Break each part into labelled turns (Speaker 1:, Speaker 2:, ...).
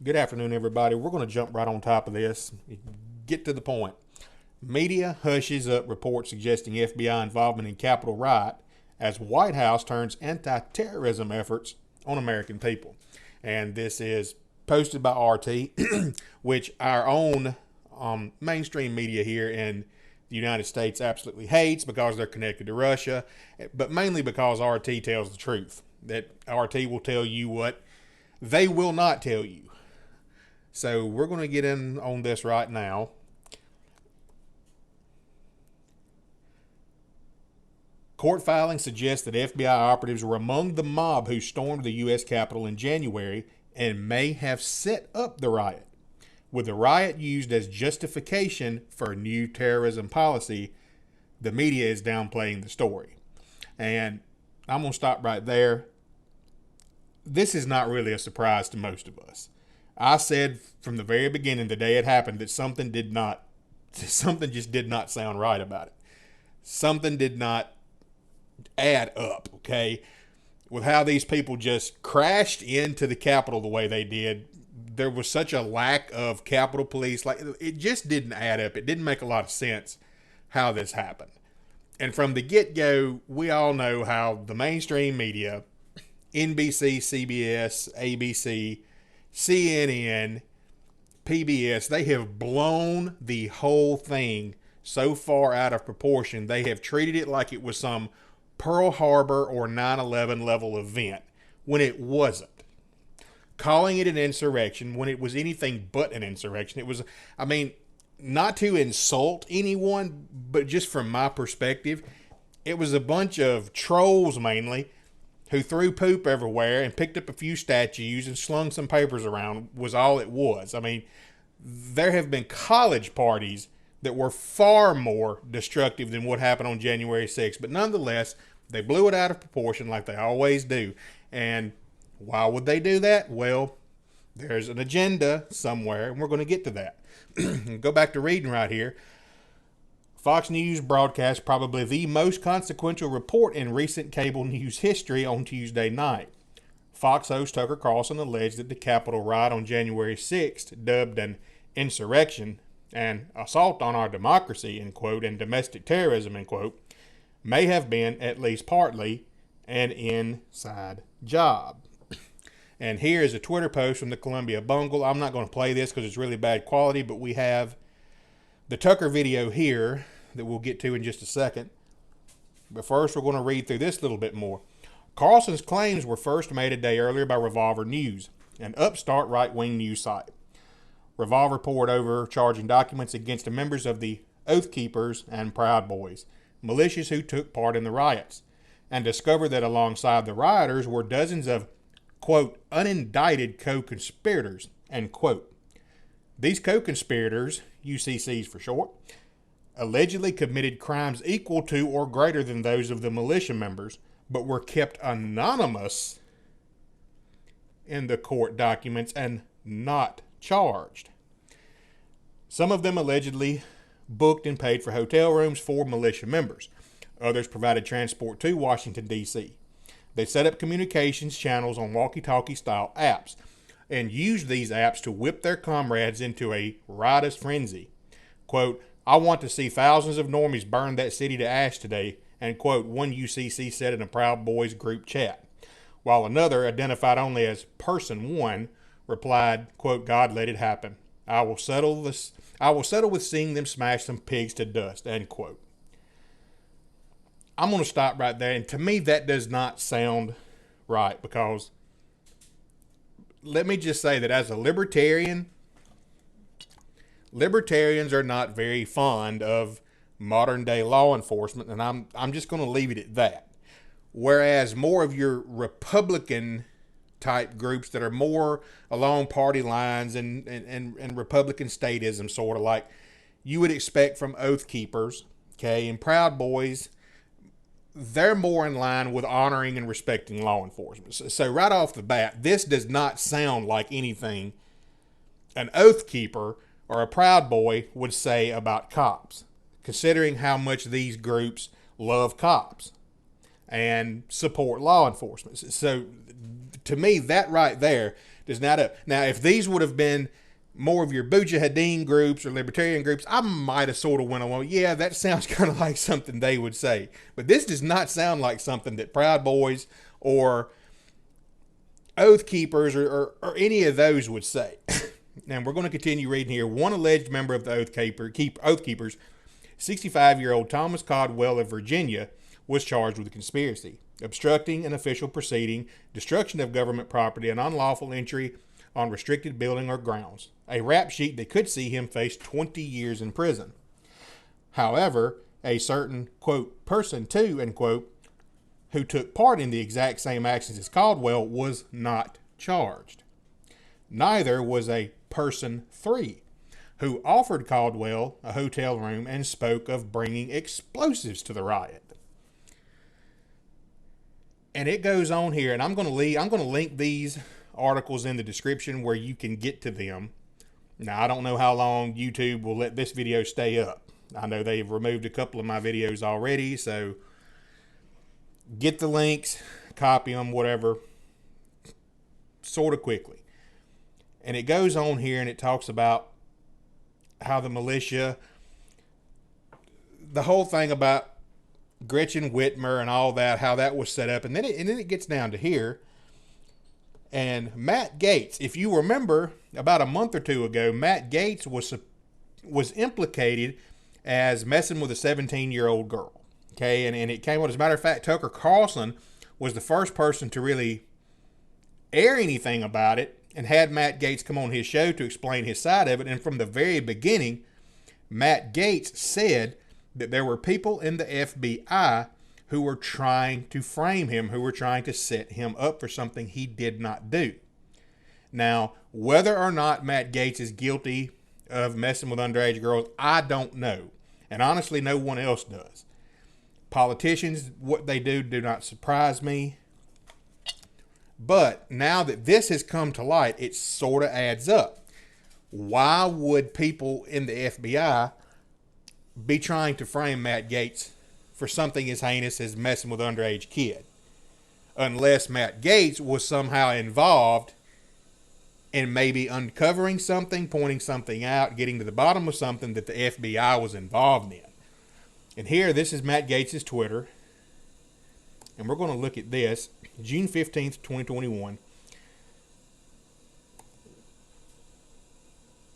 Speaker 1: Good afternoon, everybody. We're going to jump right on top of this. Get to the point. Media hushes up reports suggesting FBI involvement in Capitol riot as White House turns anti-terrorism efforts on American people. And this is posted by RT, which our own mainstream media here in the United States absolutely hates because they're connected to Russia, but mainly because RT tells the truth. That RT will tell you what they will not tell you. So we're going to get in on this right now. Court filings suggest that FBI operatives were among the mob who stormed the U.S. Capitol in January and may have set up the riot, with the riot used as justification for a new terrorism policy. The media is downplaying the story. And I'm going to stop right there. This is not really a surprise to most of us. I said from the very beginning, the day it happened, that something just did not sound right about it. Something did not add up, okay? With how these people just crashed into the Capitol the way they did. There was such a lack of Capitol Police. Like, it just didn't add up. It didn't make a lot of sense how this happened. And from the get-go, we all know how the mainstream media, NBC, CBS, ABC, CNN, PBS, they have blown the whole thing so far out of proportion. They have treated it like it was some Pearl Harbor or 9/11 level event when it wasn't. Calling it an insurrection when it was anything but an insurrection. It was, not to insult anyone, but just from my perspective, it was a bunch of trolls mainly who threw poop everywhere and picked up a few statues and slung some papers around was all it was. There have been college parties that were far more destructive than what happened on January 6th. But nonetheless, they blew it out of proportion like they always do. And why would they do that? Well, there's an agenda somewhere, and we're going to get to that. Go back to reading right here. Fox News broadcast probably the most consequential report in recent cable news history on Tuesday night. Fox host Tucker Carlson alleged that the Capitol riot on January 6th, dubbed an insurrection, an assault on our democracy, end quote, and domestic terrorism, end quote, may have been, at least partly, an inside job. And here is a Twitter post from the Columbia Bungle. I'm not going to play this because it's really bad quality, but we have the Tucker video here that we'll get to in just a second. But first, we're going to read through this a little bit more. Carlson's claims were first made a day earlier by Revolver News, an upstart right-wing news site. Revolver poured over charging documents against the members of the Oath Keepers and Proud Boys, militias who took part in the riots, and discovered that alongside the rioters were dozens of, quote, unindicted co-conspirators, end quote. These co-conspirators, UCCs for short, allegedly committed crimes equal to or greater than those of the militia members, but were kept anonymous in the court documents and not charged. Some of them allegedly booked and paid for hotel rooms for militia members. Others provided transport to Washington, D.C. They set up communications channels on walkie-talkie style apps and used these apps to whip their comrades into a riotous frenzy. Quote, I want to see thousands of normies burn that city to ash today, and quote, one UCC said in a Proud Boys group chat. While another, identified only as Person 1, replied, quote, God let it happen. I will settle with seeing them smash some pigs to dust, end quote. I'm going to stop right there, and to me that does not sound right, because let me just say that as a libertarian, libertarians are not very fond of modern day law enforcement, and I'm just going to leave it at that. Whereas more of your Republican type groups that are more along party lines and Republican statism, sort of like you would expect from Oath Keepers, okay, and Proud Boys, they're more in line with honoring and respecting law enforcement. So right off the bat, this does not sound like anything an Oath Keeper or a Proud Boy would say about cops, considering how much these groups love cops and support law enforcement. So to me, that right there does not up. Now, if these would have been more of your Mujahideen groups or libertarian groups, I might have sort of went along. Yeah, that sounds kind of like something they would say. But this does not sound like something that Proud Boys or Oath Keepers or any of those would say. Now, we're going to continue reading here. One alleged member of the Oath Keepers, 65-year-old Thomas Caldwell of Virginia, was charged with conspiracy, obstructing an official proceeding, destruction of government property, and unlawful entry on restricted building or grounds, a rap sheet that could see him face 20 years in prison. However, a certain, quote, person two, end quote, who took part in the exact same actions as Caldwell was not charged. Neither was a person three, who offered Caldwell a hotel room and spoke of bringing explosives to the riot. And it goes on here, and I'm going to link these articles in the description where you can get to them. Now, I don't know how long YouTube will let this video stay up. I know they've removed a couple of my videos already, so get the links, copy them, whatever, sort of quickly. And it goes on here and it talks about how the militia, the whole thing about Gretchen Whitmer and all that, how that was set up. And then it gets down to here. And Matt Gaetz, if you remember, about a month or two ago, Matt Gaetz was implicated as messing with a 17-year-old girl. Okay, and it came out, as a matter of fact, Tucker Carlson was the first person to really air anything about it and had Matt Gaetz come on his show to explain his side of it. And from the very beginning, Matt Gaetz said that there were people in the FBI who were trying to frame him, who were trying to set him up for something he did not do. Now, whether or not Matt Gaetz is guilty of messing with underage girls, I don't know. And honestly, no one else does. Politicians, what they do not surprise me. But now that this has come to light, it sort of adds up. Why would people in the FBI be trying to frame Matt Gaetz for something as heinous as messing with an underage kid? Unless Matt Gaetz was somehow involved in maybe uncovering something, pointing something out, getting to the bottom of something that the FBI was involved in. And here, this is Matt Gaetz's Twitter. And we're going to look at this. June 15th, 2021.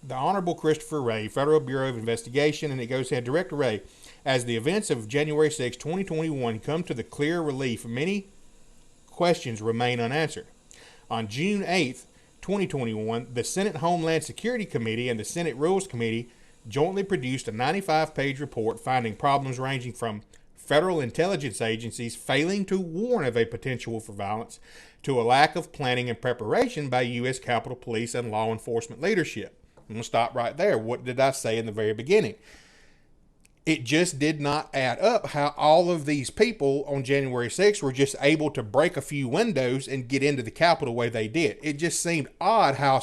Speaker 1: The Honorable Christopher Wray, Federal Bureau of Investigation, and it goes ahead, Director Wray, as the events of January 6, 2021 come to the clear relief, many questions remain unanswered. On June 8th, 2021, the Senate Homeland Security Committee and the Senate Rules Committee jointly produced a 95-page report finding problems ranging from federal intelligence agencies failing to warn of a potential for violence to a lack of planning and preparation by U.S. Capitol Police and law enforcement leadership. I'm going to stop right there. What did I say in the very beginning? It just did not add up how all of these people on January 6th were just able to break a few windows and get into the Capitol the way they did. It just seemed odd how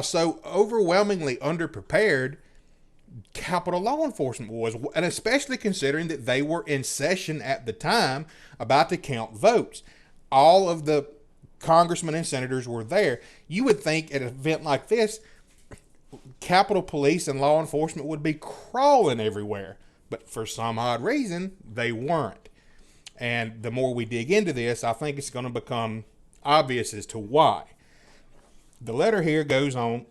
Speaker 1: so overwhelmingly underprepared Capitol law enforcement was, and especially considering that they were in session at the time about to count votes. All of the congressmen and senators were there. You would think at an event like this, Capitol Police and law enforcement would be crawling everywhere, but for some odd reason, they weren't. And the more we dig into this, I think it's going to become obvious as to why. The letter here goes on.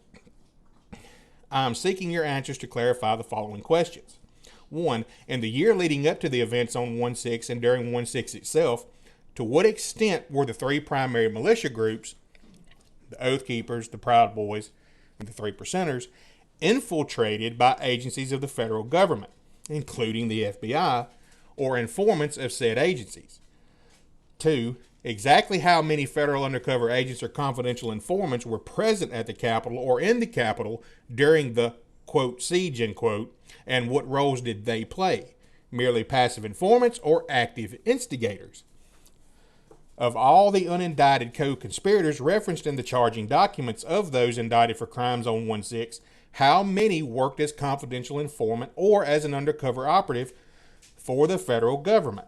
Speaker 1: I'm seeking your answers to clarify the following questions. 1. In the year leading up to the events on 1/6 and during 1/6 itself, to what extent were the three primary militia groups, the Oath Keepers, the Proud Boys, and the 3 Percenters, infiltrated by agencies of the federal government, including the FBI, or informants of said agencies? 2. Exactly how many federal undercover agents or confidential informants were present at the Capitol or in the Capitol during the, quote, siege, end quote, and what roles did they play? Merely passive informants or active instigators? Of all the unindicted co-conspirators referenced in the charging documents of those indicted for crimes on 1/6, how many worked as confidential informant or as an undercover operative for the federal government?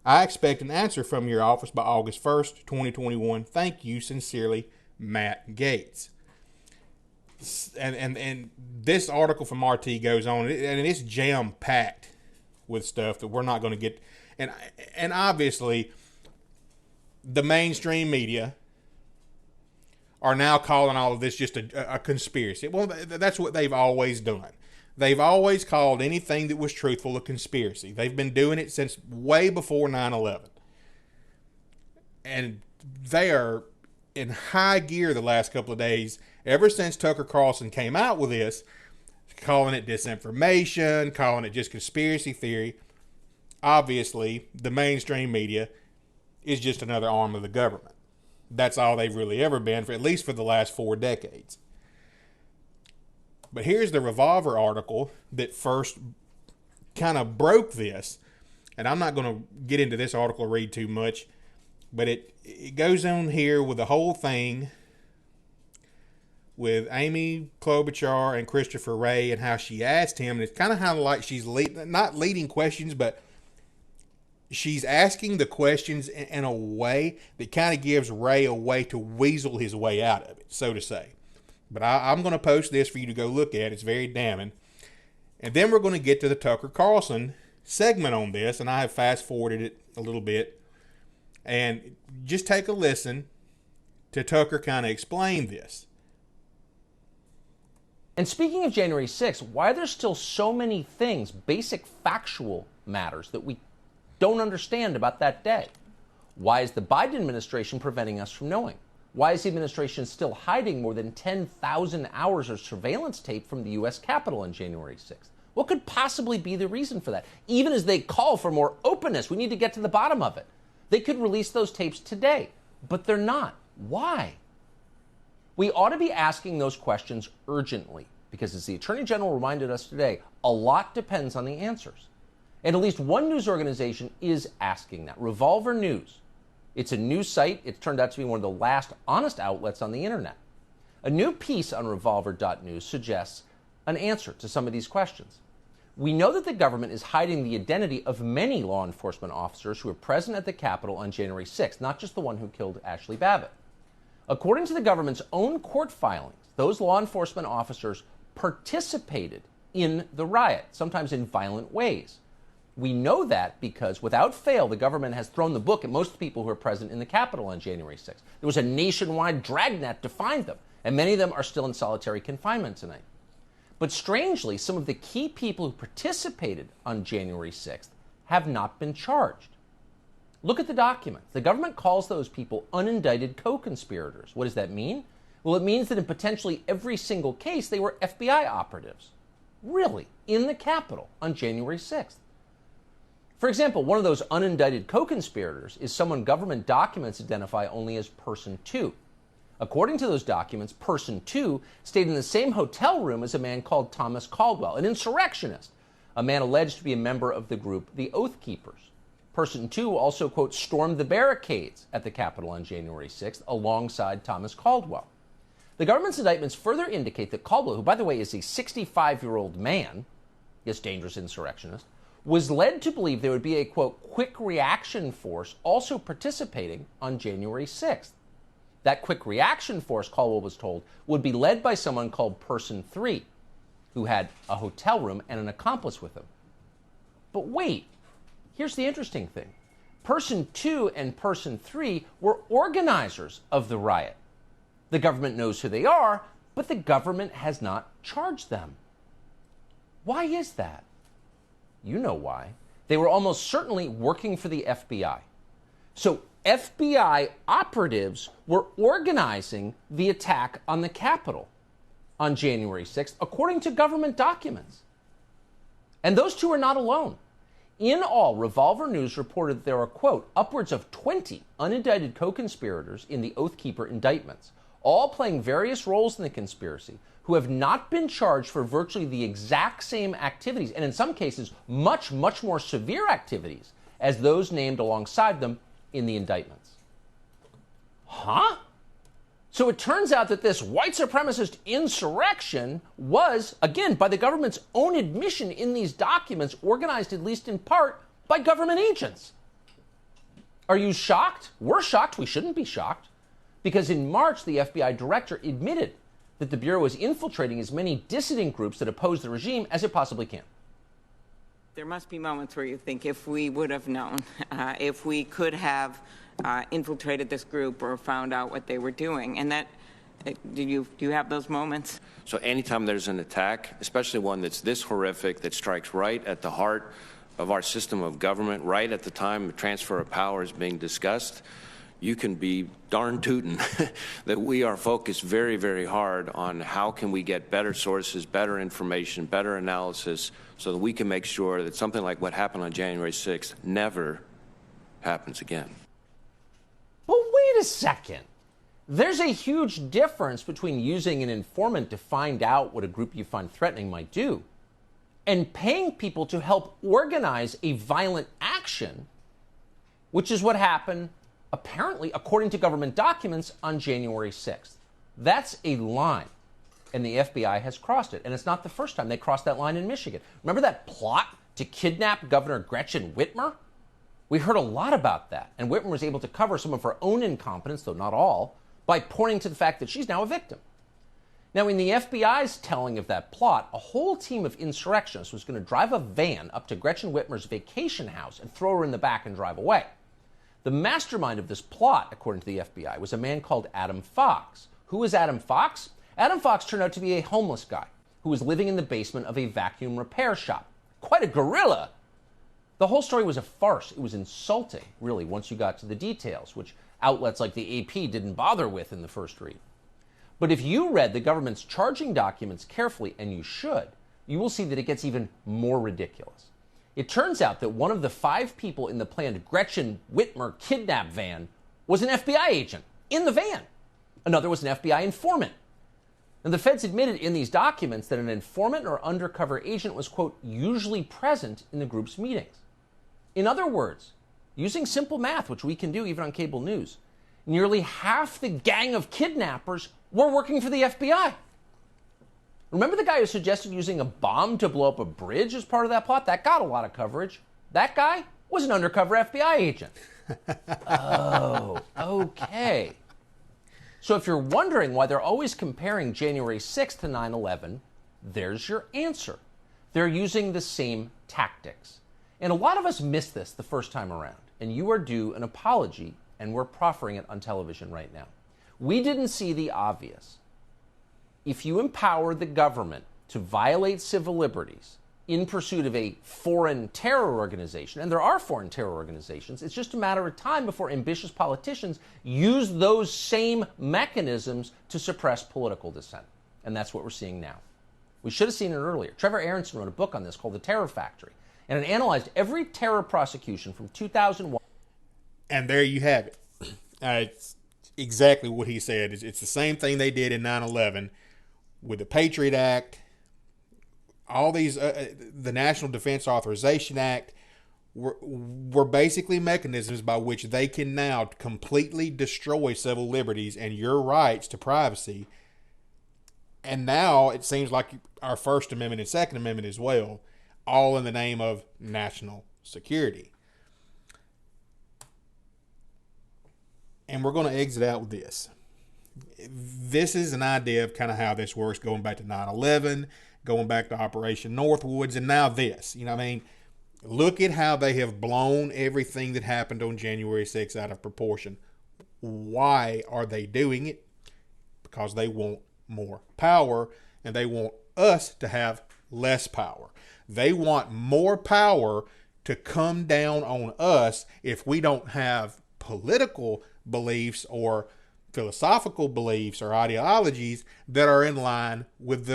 Speaker 1: I expect an answer from your office by August 1st, 2021. Thank you sincerely, Matt Gaetz. And this article from RT goes on, and it's jam-packed with stuff that we're not going to get. And obviously, the mainstream media are now calling all of this just a conspiracy. Well, that's what they've always done. They've always called anything that was truthful a conspiracy. They've been doing it since way before 9/11. And they are in high gear the last couple of days, ever since Tucker Carlson came out with this, calling it disinformation, calling it just conspiracy theory. Obviously, the mainstream media is just another arm of the government. That's all they've really ever been, for at least for the last 4 decades. But here's the Revolver article that first kind of broke this. And I'm not going to get into this article or read too much, but it goes on here with the whole thing with Amy Klobuchar and Christopher Wray and how she asked him. And it's kind of how like she's not leading questions, but she's asking the questions in a way that kind of gives Wray a way to weasel his way out of it, so to say. But I'm going to post this for you to go look at. It's very damning. And then we're going to get to the Tucker Carlson segment on this, and I have fast-forwarded it a little bit. And just take a listen to Tucker kind of explain this.
Speaker 2: And speaking of January 6th, why are there still so many things, basic factual matters, that we don't understand about that day? Why is the Biden administration preventing us from knowing? Why is the administration still hiding more than 10,000 hours of surveillance tape from the U.S. Capitol on January 6th? What could possibly be the reason for that? Even as they call for more openness, we need to get to the bottom of it. They could release those tapes today, but they're not. Why? We ought to be asking those questions urgently, because as the Attorney General reminded us today, a lot depends on the answers. And at least one news organization is asking that, Revolver News. It's a news site. It's turned out to be one of the last honest outlets on the internet. A new piece on revolver.news suggests an answer to some of these questions. We know that the government is hiding the identity of many law enforcement officers who were present at the Capitol on January 6th, not just the one who killed Ashley Babbitt. According to the government's own court filings, those law enforcement officers participated in the riot, sometimes in violent ways. We know that because, without fail, the government has thrown the book at most people who were present in the Capitol on January 6th. There was a nationwide dragnet to find them, and many of them are still in solitary confinement tonight. But strangely, some of the key people who participated on January 6th have not been charged. Look at the documents. The government calls those people unindicted co-conspirators. What does that mean? Well, it means that in potentially every single case, they were FBI operatives. Really? In the Capitol on January 6th. For example, one of those unindicted co-conspirators is someone government documents identify only as Person 2. According to those documents, Person 2 stayed in the same hotel room as a man called Thomas Caldwell, an insurrectionist, a man alleged to be a member of the group the Oath Keepers. Person 2 also, quote, stormed the barricades at the Capitol on January 6th alongside Thomas Caldwell. The government's indictments further indicate that Caldwell, who, by the way, is a 65-year-old man, this dangerous insurrectionist, was led to believe there would be a, quote, quick reaction force also participating on January 6th. That quick reaction force, Caldwell was told, would be led by someone called Person 3, who had a hotel room and an accomplice with him. But wait, here's the interesting thing. Person 2 and Person 3 were organizers of the riot. The government knows who they are, but the government has not charged them. Why is that? You know why. They were almost certainly working for the FBI. So FBI operatives were organizing the attack on the Capitol on January 6th, according to government documents. And those two are not alone. In all, Revolver News reported that there are, quote, upwards of 20 unindicted co-conspirators in the Oath Keeper indictments, all playing various roles in the conspiracy, who have not been charged for virtually the exact same activities, and in some cases, much, much more severe activities, as those named alongside them in the indictments. Huh? So it turns out that this white supremacist insurrection was, again, by the government's own admission in these documents, organized at least in part by government agents. Are you shocked? We're shocked. We shouldn't be shocked. Because in March, the FBI director admitted that the Bureau is infiltrating as many dissident groups that oppose the regime as it possibly can.
Speaker 3: There must be moments where you think, if we would have known, if we could have infiltrated this group or found out what they were doing. And that, do you have those moments?
Speaker 4: So anytime there's an attack, especially one that's this horrific, that strikes right at the heart of our system of government, right at the time the transfer of power is being discussed, you can be darn tootin' that we are focused very, very hard on how can we get better sources, better information, better analysis, so that we can make sure that something like what happened on January 6th never happens again.
Speaker 2: But wait a second. There's a huge difference between using an informant to find out what a group you find threatening might do and paying people to help organize a violent action, which is what happened, apparently, according to government documents, on January 6th. That's a line, and the FBI has crossed it. And it's not the first time they crossed that line in Michigan. Remember that plot to kidnap Governor Gretchen Whitmer? We heard a lot about that, and Whitmer was able to cover some of her own incompetence, though not all, by pointing to the fact that she's now a victim. Now, in the FBI's telling of that plot, a whole team of insurrectionists was going to drive a van up to Gretchen Whitmer's vacation house and throw her in the back and drive away. The mastermind of this plot, according to the FBI, was a man called Adam Fox. Who was Adam Fox? Adam Fox turned out to be a homeless guy who was living in the basement of a vacuum repair shop. Quite a gorilla. The whole story was a farce. It was insulting, really, once you got to the details, which outlets like the AP didn't bother with in the first read. But if you read the government's charging documents carefully, and you should, you will see that it gets even more ridiculous. It turns out that one of the 5 people in the planned Gretchen Whitmer kidnap van was an FBI agent in the van. Another was an FBI informant. And the feds admitted in these documents that an informant or undercover agent was, quote, usually present in the group's meetings. In other words, using simple math, which we can do even on cable news, nearly half the gang of kidnappers were working for the FBI. Remember the guy who suggested using a bomb to blow up a bridge as part of that plot? That got a lot of coverage. That guy was an undercover FBI agent. Oh, okay. So if you're wondering why they're always comparing January 6th to 9/11, there's your answer. They're using the same tactics. And a lot of us missed this the first time around, and you are due an apology, and we're proffering it on television right now. We didn't see the obvious. If you empower the government to violate civil liberties in pursuit of a foreign terror organization, and there are foreign terror organizations, it's just a matter of time before ambitious politicians use those same mechanisms to suppress political dissent. And that's what we're seeing now. We should have seen it earlier. Trevor Aronson wrote a book on this called The Terror Factory, and it analyzed every terror prosecution from 2001.
Speaker 1: And there you have it. It's exactly what he said. It's the same thing they did in 9/11 with the Patriot Act, all these, the National Defense Authorization Act, were basically mechanisms by which they can now completely destroy civil liberties and your rights to privacy. And now it seems like our First Amendment and Second Amendment as well, all in the name of national security. And we're going to exit out with this. This is an idea of kind of how this works, going back to 9/11, going back to Operation Northwoods, and now this. You know what I mean? Look at how they have blown everything that happened on January 6th out of proportion. Why are they doing it? Because they want more power, and they want us to have less power. They want more power to come down on us if we don't have political beliefs or philosophical beliefs or ideologies that are in line with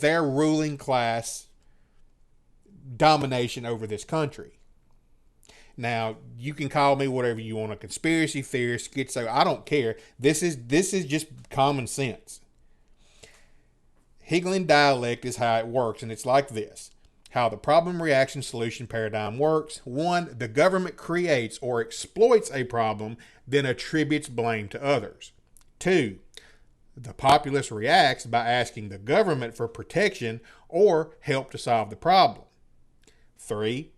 Speaker 1: their ruling class domination over this country. Now, you can call me whatever you want, a conspiracy theorist, schizo, I don't care. This is just common sense. Hegelian dialect is how it works, and it's like this. How the problem reaction solution paradigm works. 1, the government creates or exploits a problem, then attributes blame to others. 2, the populace reacts by asking the government for protection or help to solve the problem. 3,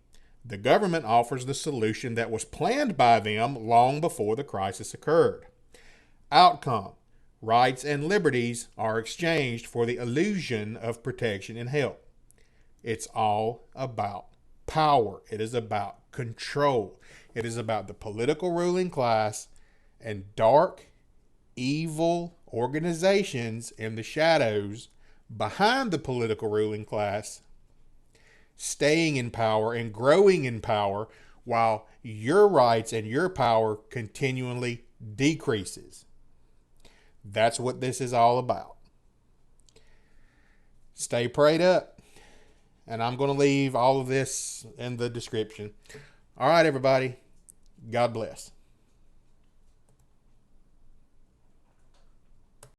Speaker 1: The government offers the solution that was planned by them long before the crisis occurred. Outcome: rights and liberties are exchanged for the illusion of protection and help. It's all about power. It is about control. It is about the political ruling class and dark, evil organizations in the shadows behind the political ruling class staying in power and growing in power while your rights and your power continually decreases. That's what this is all about. Stay prayed up. And I'm going to leave all of this in the description. All right, everybody. God bless.